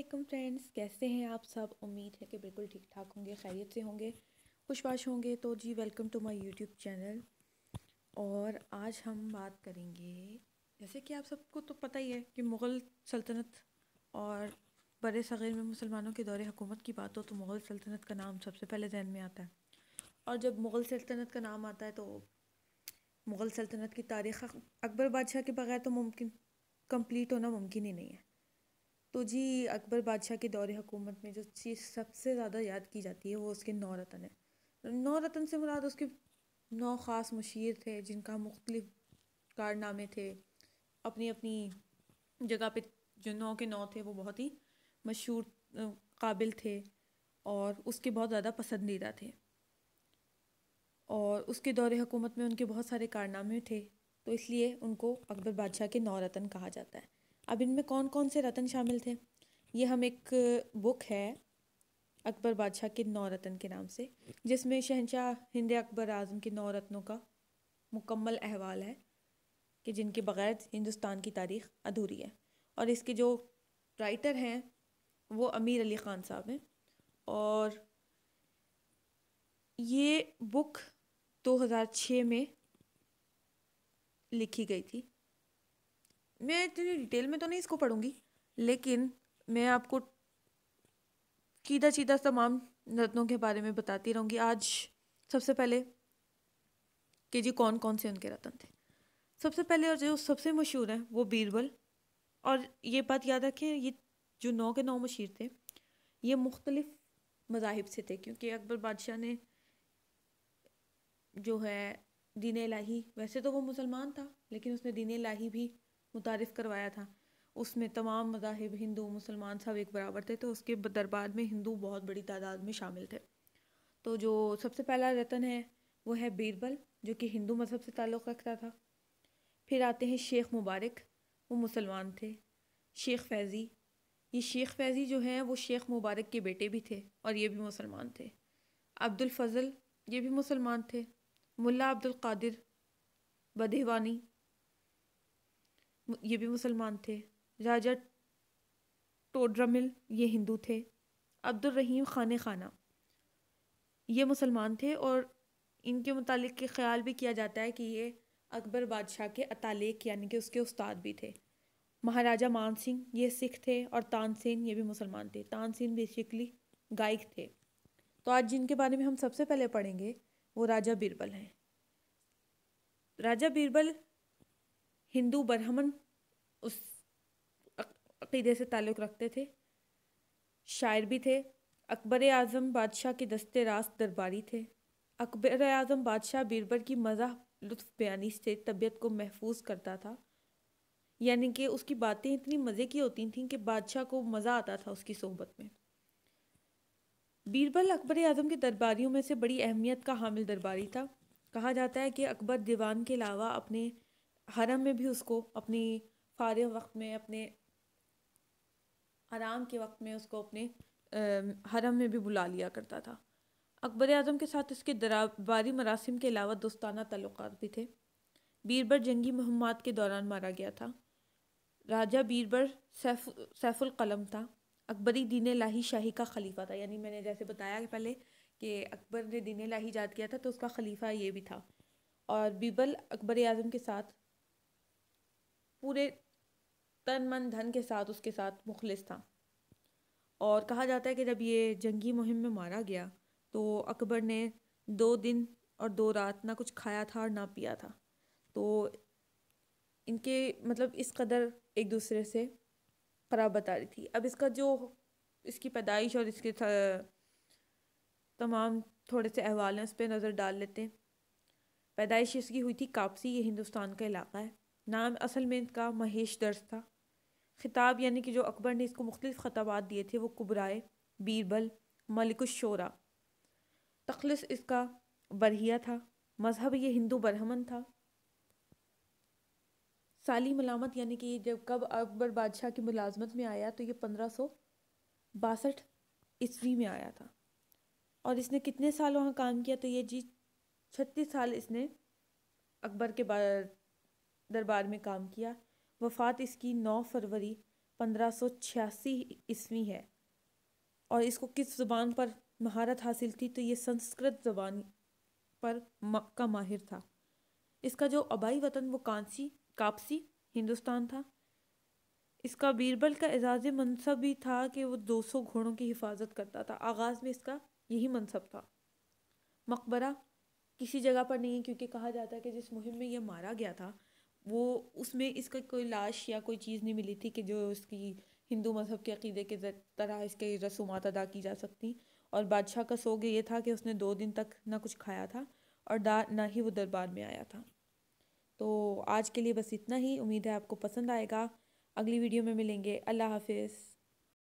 علیکم فرینڈس، کیسے ہیں آپ سب؟ امید ہے کہ بالکل ٹھیک ٹھاک ہوں گے، خیریت سے ہوں گے، خوش باش ہوں گے۔ تو جی welcome to my YouTube channel. اور آج ہم بات کریں گے، جیسے کہ آپ سب کو تو پتہ ہی ہے کہ مغل سلطنت اور بر صغیر میں مسلمانوں کے دور حکومت کی بات ہو تو مغل سلطنت کا نام سب سے پہلے ذہن میں آتا ہے۔ اور جب مغل سلطنت کا نام آتا ہے تو مغل سلطنت کی تاریخ اکبر بادشاہ کے بغیر تو ممکن کمپلیٹ ہونا ممکن ہی نہیں ہے۔ تو جی اکبر بادشاہ کے دور حکومت میں جو چیز سب سے زیادہ یاد کی جاتی ہے وہ اس کے 9 رتن ہے۔ 9 رتن سے مراد اس کے 9 خاص مشیر تھے جن کا مختلف کارنامے تھے، اپنی اپنی جگہ پہ جو 9 کے 9 تھے وہ بہت ہی مشہور قابل تھے اور اس کے بہت زیادہ پسندیدہ تھے، اور اس کے دور حکومت میں ان کے بہت سارے کارنامے تھے، تو اس لیے ان کو اکبر بادشاہ کے 9 رتن کہا جاتا ہے۔ اب ان میں کون کون سے رتن شامل تھے، یہ ہم ایک بک ہے اکبر بادشاہ کے 9 رتن کے نام سے، جس میں شہنشاہ ہند اکبر اعظم کے 9 رتنوں کا مکمل احوال ہے کہ جن کے بغیر ہندوستان کی تاریخ ادھوری ہے۔ اور اس کے جو رائٹر ہیں وہ امیر علی خان صاحب ہیں، اور یہ بک 2006 میں لکھی گئی تھی۔ میں اتنی ڈیٹیل میں تو نہیں اس کو پڑھوں گی، لیکن میں آپ کو چیدہ چیدہ تمام رتنوں کے بارے میں بتاتی رہوں گی۔ آج سب سے پہلے کہ جی کون کون سے ان کے رتن تھے۔ سب سے پہلے اور جو سب سے مشہور ہیں وہ بیربل، اور یہ بات یاد رکھیں یہ جو 9 کے 9 مشیر تھے یہ مختلف مذاہب سے تھے، کیونکہ اکبر بادشاہ نے جو ہے دین الہی، ویسے تو وہ مسلمان تھا لیکن اس نے دین الہی بھی متعارف کروایا تھا، اس میں تمام مذاہب ہندو مسلمان سب ایک برابر تھے، تو اس کے دربار میں ہندو بہت بڑی تعداد میں شامل تھے۔ تو جو سب سے پہلا رتن ہے وہ ہے بیربل، جو کہ ہندو مذہب سے تعلق رکھتا تھا۔ پھر آتے ہیں شیخ مبارک، وہ مسلمان تھے۔ شیخ فیضی، یہ شیخ فیضی جو ہیں وہ شیخ مبارک کے بیٹے بھی تھے اور یہ بھی مسلمان تھے۔ عبد الفضل، یہ بھی مسلمان تھے۔ ملا عبد القادر بدھیوانی، یہ بھی مسلمان تھے۔ راجہ ٹوڈرمل، یہ ہندو تھے۔ عبد الرحیم خان خانہ، یہ مسلمان تھے، اور ان کے متعلق یہ خیال بھی کیا جاتا ہے کہ یہ اکبر بادشاہ کے اتالیق یعنی کہ اس کے استاد بھی تھے۔ مہاراجہ مان سنگھ، یہ سکھ تھے، اور تان سین، یہ بھی مسلمان تھے۔ تان سین بیسیکلی گائک تھے۔ تو آج جن کے بارے میں ہم سب سے پہلے پڑھیں گے وہ راجہ بیربل ہیں۔ راجہ بیربل ہندو برہمن اس عقیدے سے تعلق رکھتے تھے، شاعر بھی تھے۔ اکبر اعظم بادشاہ کے دستے راست درباری تھے۔ اکبر اعظم بادشاہ بیربل کی مزاح لطف بیانی سے طبیعت کو محفوظ کرتا تھا، یعنی کہ اس کی باتیں اتنی مزے کی ہوتی تھیں کہ بادشاہ کو مزہ آتا تھا اس کی صحبت میں۔ بیربل اکبر اعظم کے درباریوں میں سے بڑی اہمیت کا حامل درباری تھا۔ کہا جاتا ہے کہ اکبر دیوان کے علاوہ اپنے حرم میں بھی اس کو اپنی فارغ وقت میں، اپنے آرام کے وقت میں اس کو اپنے حرم میں بھی بلا لیا کرتا تھا۔ اکبر اعظم کے ساتھ اس کے درباری مراسم کے علاوہ دوستانہ تعلقات بھی تھے۔ بیربل جنگی مہمات کے دوران مارا گیا تھا۔ راجہ بیربل سیف القلم تھا۔ اکبری دین الہی شاہی کا خلیفہ تھا، یعنی میں نے جیسے بتایا پہلے کہ اکبر نے دین الہی ایجاد کیا تھا تو اس کا خلیفہ یہ بھی تھا، اور بیربل اکبر اعظم کے ساتھ پورے تن من دھن کے ساتھ اس کے ساتھ مخلص تھا۔ اور کہا جاتا ہے کہ جب یہ جنگی مہم میں مارا گیا تو اکبر نے 2 دن اور 2 رات نہ کچھ کھایا تھا اور نہ پیا تھا، تو ان کے مطلب اس قدر ایک دوسرے سے قرابت آ رہی تھی۔ اب اس کا جو اس کی پیدائش اور اس کے تمام تھوڑے سے احوال ہیں اس پہ نظر ڈال لیتے ہیں۔ پیدائش اس کی ہوئی تھی کاپسی، یہ ہندوستان کا علاقہ ہے۔ نام اصل میں ان کا مہیش درس تھا۔ خطاب یعنی کہ جو اکبر نے اس کو مختلف خطابات دیے تھے وہ کبرائے بیربل ملک الشورا۔ تخلص اس کا برہیہ تھا۔ مذہب یہ ہندو برہمن تھا۔ سالی ملامت یعنی کہ جب کب اکبر بادشاہ کی ملازمت میں آیا تو یہ 1562 عیسوی میں آیا تھا، اور اس نے کتنے سال وہاں کام کیا تو یہ 36 سال اس نے اکبر کے دربار میں کام کیا۔ وفات اس کی 9 فروری 1586 ہے، اور اس کو کس زبان پر مہارت حاصل تھی تو یہ سنسکرت زبان پر کا ماہر تھا۔ اس کا جو آبائی وطن وہ کاپسی ہندوستان تھا۔ اس کا بیربل کا اعزازی منصب بھی تھا کہ وہ 200 گھوڑوں کی حفاظت کرتا تھا۔ آغاز میں اس کا یہی منصب تھا۔ مقبرہ کسی جگہ پر نہیں ہے، کیونکہ کہا جاتا ہے کہ جس مہم میں یہ مارا گیا تھا وہ اس میں اس کا کوئی لاش یا کوئی چیز نہیں ملی تھی کہ جو اس کی ہندو مذہب کے عقیدے کے طرح اس کے رسومات ادا کی جا سکتی۔ اور بادشاہ کا سوگ یہ تھا کہ اس نے 2 دن تک نہ کچھ کھایا تھا اور نہ ہی وہ دربار میں آیا تھا۔ تو آج کے لیے بس اتنا ہی، امید ہے آپ کو پسند آئے گا۔ اگلی ویڈیو میں ملیں گے۔ اللہ حافظ۔